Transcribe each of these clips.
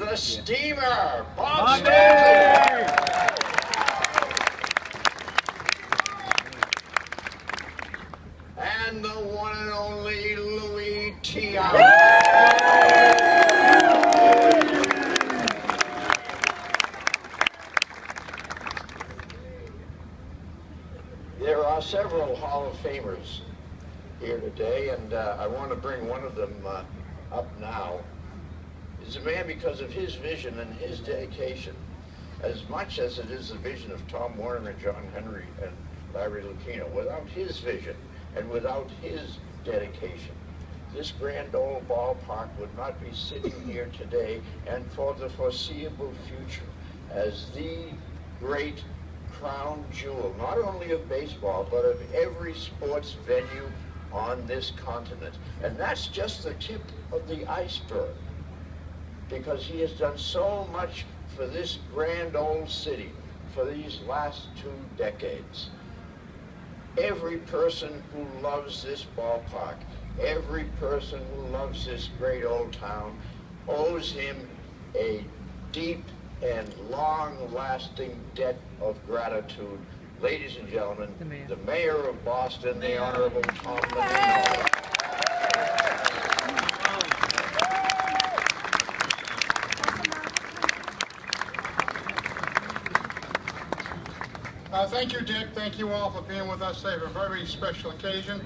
the steamer, Bob Stanley. And the one and only Louis Tiana. There are several Hall of Famers here today, and I want to bring one of them up now. He's a man because of his vision and his dedication, as much as it is the vision of Tom Werner and John Henry and Larry Lucchino. Without his vision and without his dedication, this grand old ballpark would not be sitting here today and for the foreseeable future as the great crown jewel, not only of baseball, but of every sports venue on this continent. And that's just the tip of the iceberg, because he has done so much for this grand old city for these last 2 decades. Every person who loves this ballpark, every person who loves this great old town owes him a deep and long-lasting debt of gratitude. Ladies and gentlemen, the Mayor of Boston, the Honorable Tom Menino. Thank you, Dick. Thank you all for being with us today for a very special occasion.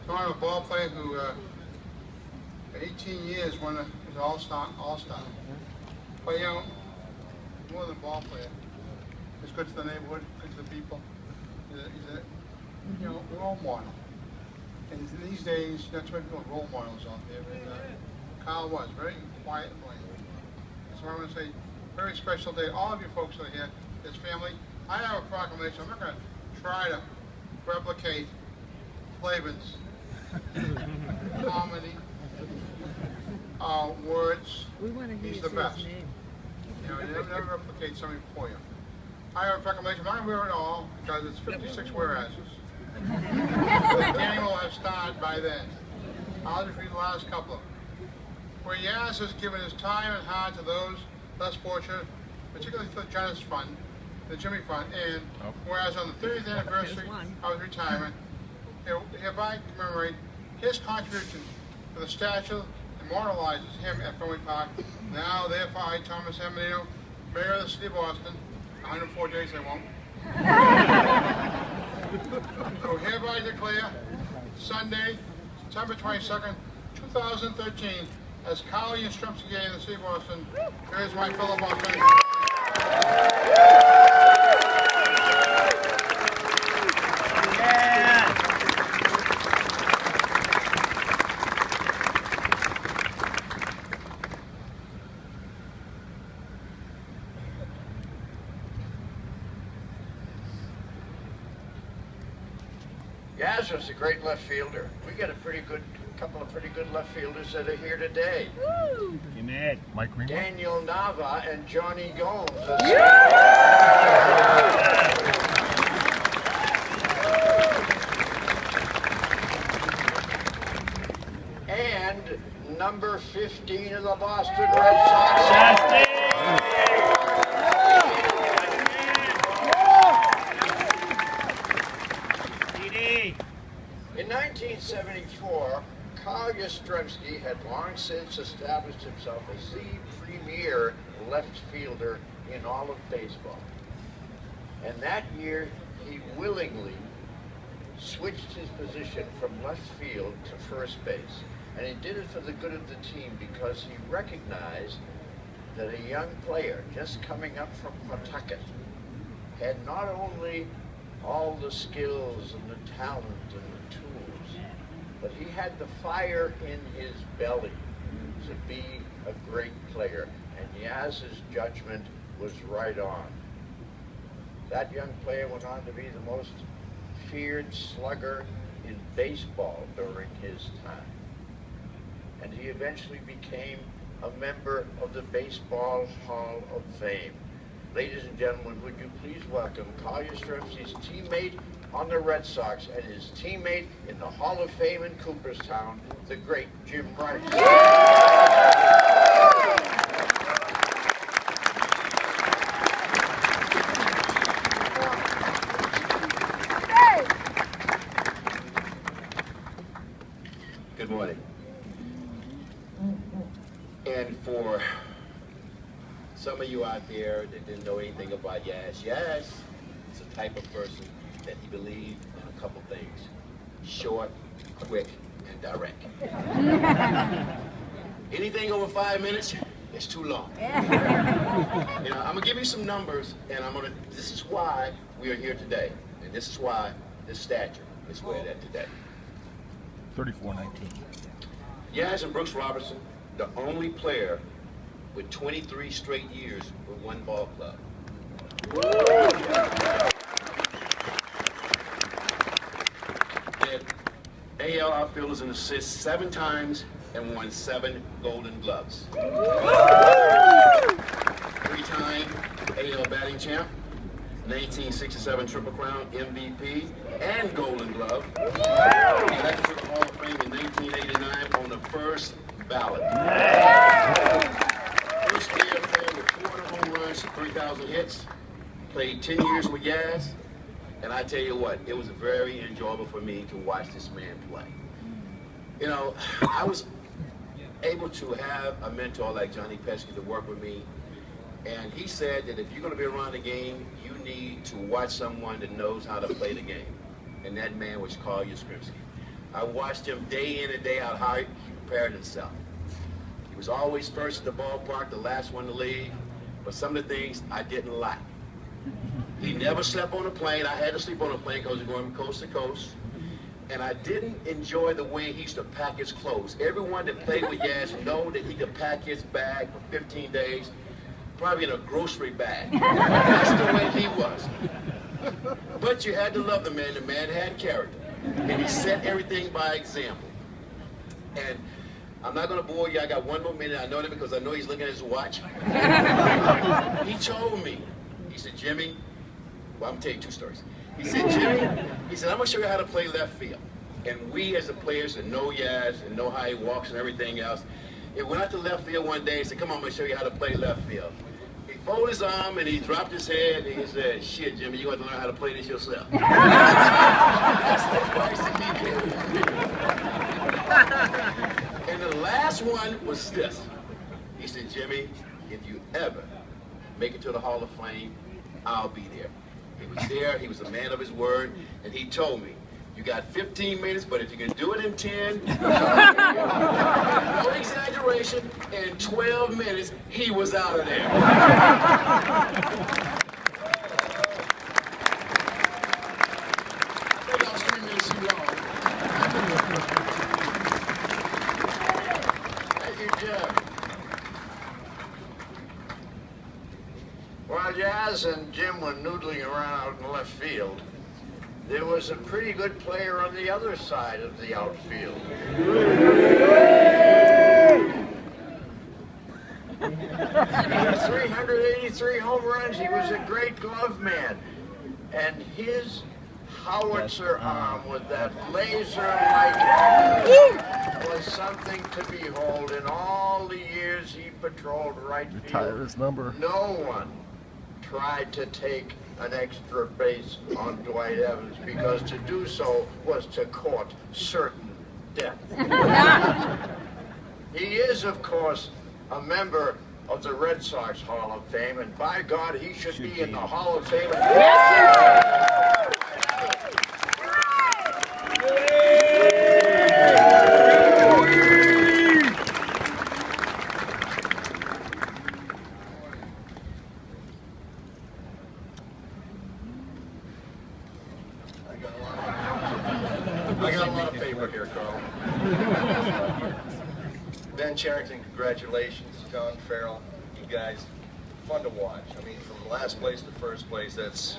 So I'm a ball player who, at 18 years, won his All-Star. But you know, more than a ball player, he's good to the neighborhood, good to the people. He's a role model. And these days, that's what we role models out there. And Kyle was very quiet and bland. So I want to say, very special day. All of you folks that are here, his family. I have a proclamation. I'm not going to try to replicate Flavin's comedy, words. He's the best. You know, you never replicate somebody before you. I have a proclamation. I'm not going to read it all because it's 56 whereases. The game will have started by then. I'll just read the last couple of them. Where Yaz has given his time and heart to those less fortunate, particularly to the Genesis Fund, the Jimmy Fund, and whereas on the 30th anniversary of his retirement, hereby commemorate his contribution to the statue immortalizes him at Fenway Park. Now, therefore, I, Thomas M. Menino, Mayor of the City of Boston, 104 days they won't, so hereby declare Sunday, September 22nd, 2013, as Kyle Yastrzemski Day in the City of Boston. Here's my fellow Bostonians. Yaz was a great left fielder. We got a couple of pretty good left fielders that are here today. Woo! You mad, Mike Greenwald? Daniel Nava and Johnny Gomes. And number 15 of the Boston Red Sox. In 1974, Kyle Yastrzemski had long since established himself as the premier left fielder in all of baseball. And that year, he willingly switched his position from left field to first base. And he did it for the good of the team because he recognized that a young player just coming up from Pawtucket had not only all the skills and the talent and the tools, but he had the fire in his belly to be a great player. And Yaz's judgment was right on. That young player went on to be the most feared slugger in baseball during his time. And he eventually became a member of the Baseball Hall of Fame. Ladies and gentlemen, would you please welcome Kyle Yastrzemski's teammate on the Red Sox and his teammate in the Hall of Fame in Cooperstown, the great Jim Rice. And for some of you out there that didn't know anything about Yaz, Yaz is the type of person that he believed in a couple things: short, quick, and direct. Anything over 5 minutes, it's too long. You know, I'm gonna give you some numbers, and this is why we are here today, and this is why this stature is where it's at today. 34-19. Yaz and Brooks Robertson, the only player with 23 straight years with one ball club. They AL outfielders and assists 7 times and won 7 Golden Gloves. 3-time AL batting champ, 1967 Triple Crown MVP and Golden Glove. Elected to the Hall of Fame in 1989 on the first ballot. First year player with 400 home runs, 3,000 hits. Played 10 years with Yaz. And I tell you what, it was very enjoyable for me to watch this man play. You know, I was able to have a mentor like Johnny Pesky to work with me. And he said that if you're going to be around the game, you need to watch someone that knows how to play the game. And that man was Carl Yastrzemski. I watched him day in and day out how he prepared himself. He was always first at the ballpark, the last one to leave. But some of the things I didn't like. He never slept on a plane. I had to sleep on a plane because we were going coast to coast. And I didn't enjoy the way he used to pack his clothes. Everyone that played with Yaz know that he could pack his bag for 15 days, probably in a grocery bag. That's the way he was. But you had to love the man. The man had character. And he set everything by example. And I'm not going to bore you. I got one more minute. I know that because I know he's looking at his watch. He told me, he said, Jimmy, well, I'm going to tell you 2 stories. He said, Jimmy, he said, I'm going to show you how to play left field. And we as the players that know Yaz and know how he walks and everything else, he went out to left field one day and said, come on, I'm going to show you how to play left field. He folded his arm and he dropped his head and he said, shit, Jimmy, you have to learn how to play this yourself. That's the advice that he gave. And the last one was this. He said, Jimmy, if you ever make it to the Hall of Fame, I'll be there. He was there, he was a man of his word, and he told me, you got 15 minutes, but if you can do it in 10, no exaggeration, in 12 minutes, he was out of there. That was 3 minutes too long. Thank you, Jeff. While Yaz and Jim were noodling around out in left field, there was a pretty good player on the other side of the outfield. 383 home runs. He was a great glove man. And his howitzer arm with that laser-like was something to behold. In all the years he patrolled right field, Retire his number. no one tried to take an extra base on Dwight Evans because to do so was to court certain death. He is, of course, a member of the Red Sox Hall of Fame, and by God, he should be in the Hall of Fame. I got a lot of paper here, Carl. Ben Cherington, congratulations. John Farrell, you guys, fun to watch. I mean, from last place to first place, that's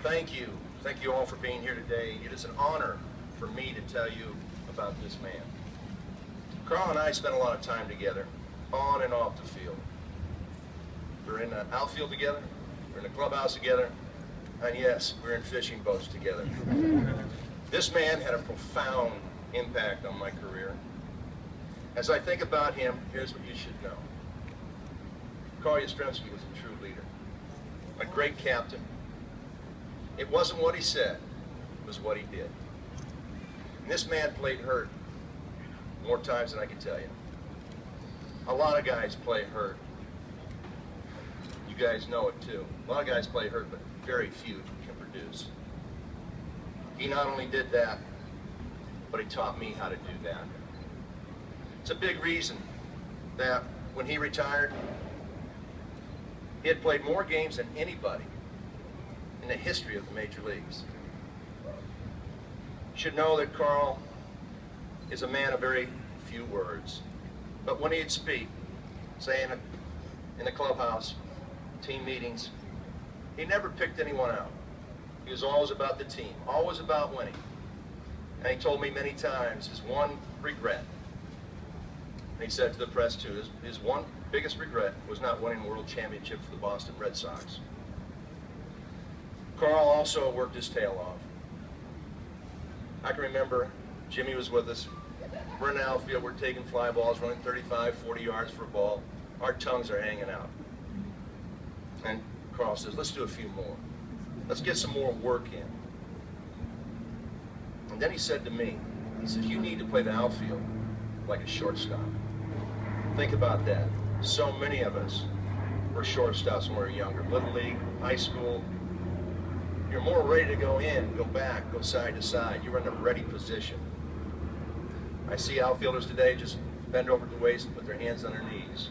Thank you. Thank you all for being here today. It is an honor for me to tell you about this man. Carl and I spent a lot of time together, on and off the field. We're in the outfield together, we're in the clubhouse together, and yes, we're in fishing boats together. This man had a profound impact on my career. As I think about him, here's what you should know. Carl Yastrzemski was a true leader, a great captain. It wasn't what he said, it was what he did. And this man played hurt more times than I can tell you. A lot of guys play hurt. You guys know it too. A lot of guys play hurt, but very few can produce. He not only did that, but he taught me how to do that. It's a big reason that when he retired, he had played more games than anybody in the history of the major leagues. You should know that Carl is a man of very few words, but when he'd speak, say in the clubhouse, team meetings, he never picked anyone out. He was always about the team, always about winning. And he told me many times his one regret, and he said to the press too, his one biggest regret was not winning the World Championship for the Boston Red Sox. Carl also worked his tail off. I can remember Jimmy was with us. We're in the outfield, we're taking fly balls, running 35, 40 yards for a ball. Our tongues are hanging out. And Carl says, let's do a few more. Let's get some more work in. And then he said to me, he says, you need to play the outfield like a shortstop. Think about that. So many of us were shortstops when we were younger. Little league, high school. You're more ready to go in, go back, go side to side. You're in a ready position. I see outfielders today just bend over the waist and put their hands on their knees.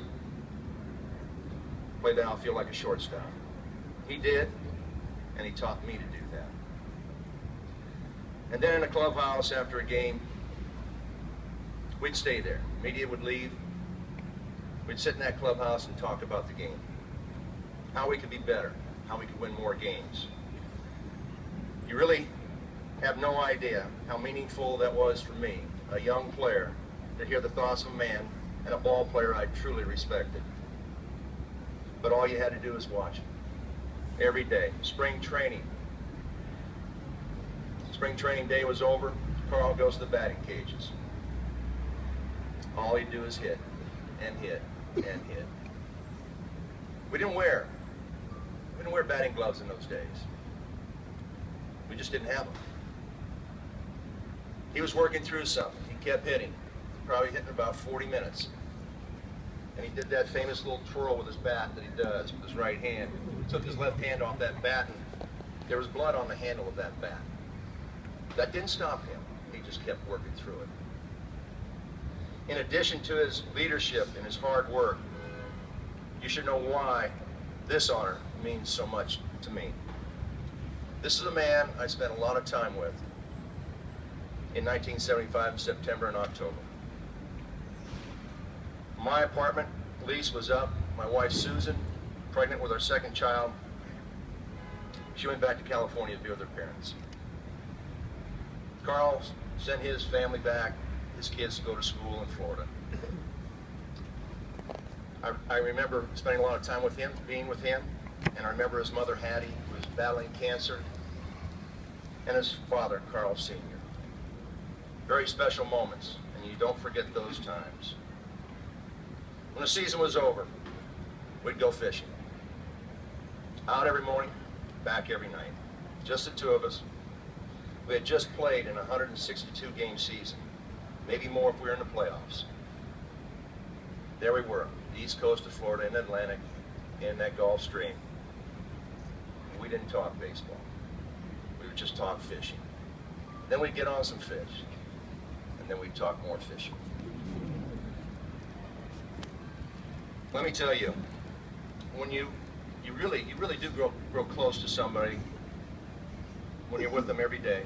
Play the outfield like a shortstop. He did, and he taught me to do that. And then in the clubhouse after a game, we'd stay there. Media would leave. We'd sit in that clubhouse and talk about the game. How we could be better, how we could win more games. You really have no idea how meaningful that was for me, a young player, to hear the thoughts of a man and a ball player I truly respected. But all you had to do was watch him. Every day. Spring training. Spring training day was over. Carl goes to the batting cages. All he'd do is hit and hit and hit. We didn't wear batting gloves in those days. We just didn't have them. He was working through something. He kept hitting. Probably hitting about 40 minutes. And he did that famous little twirl with his bat that he does with his right hand. He took his left hand off that bat, and there was blood on the handle of that bat. That didn't stop him. He just kept working through it. In addition to his leadership and his hard work, you should know why this honor means so much to me. This is a man I spent a lot of time with in 1975, September and October. My apartment lease was up. My wife, Susan, pregnant with our second child, she went back to California to be with her parents. Carl sent his family back, his kids to go to school in Florida. I remember spending a lot of time with him, being with him, and I remember his mother, Hattie, who was battling cancer, and his father, Carl Sr. Very special moments, and you don't forget those times. When the season was over, we'd go fishing. Out every morning, back every night. Just the two of us. We had just played in a 162-game season, maybe more if we were in the playoffs. There we were, the east coast of Florida in the Atlantic, in that Gulf Stream. We didn't talk baseball. We would just talk fishing. Then we'd get on some fish, and then we'd talk more fishing. Let me tell you, when you really do grow close to somebody when you're with them every day,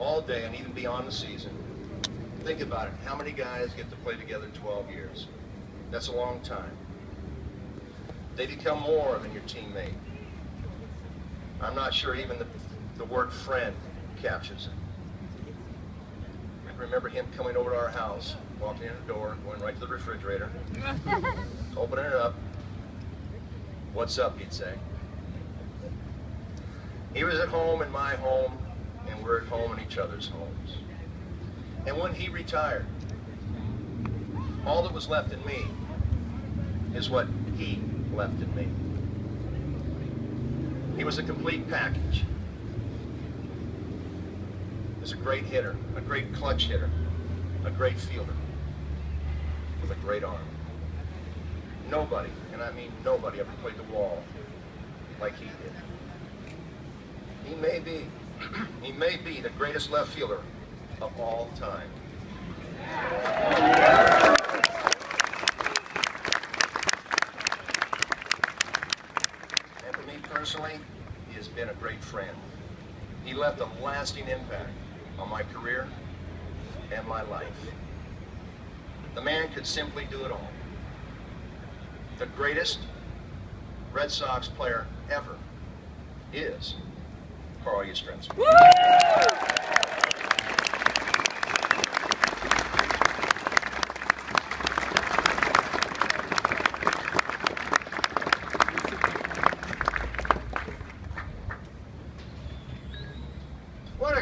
all day, and even beyond the season. Think about it. How many guys get to play together 12 years? That's a long time. They become more than your teammate. I'm not sure even the word friend captures it. I remember him coming over to our house, walking in the door, going right to the refrigerator, opening it up. What's up, he'd say. He was at home in my home, and we're at home in each other's homes. And when he retired, all that was left in me is what he left in me. He was a complete package. is a great hitter, a great clutch hitter, a great fielder, with a great arm. Nobody, and I mean nobody, ever played the wall like he did. He may be the greatest left fielder of all time. And for me personally, he has been a great friend. He left a lasting impact on my career and my life. The man could simply do it all. The greatest Red Sox player ever is Carl Yastrzemski.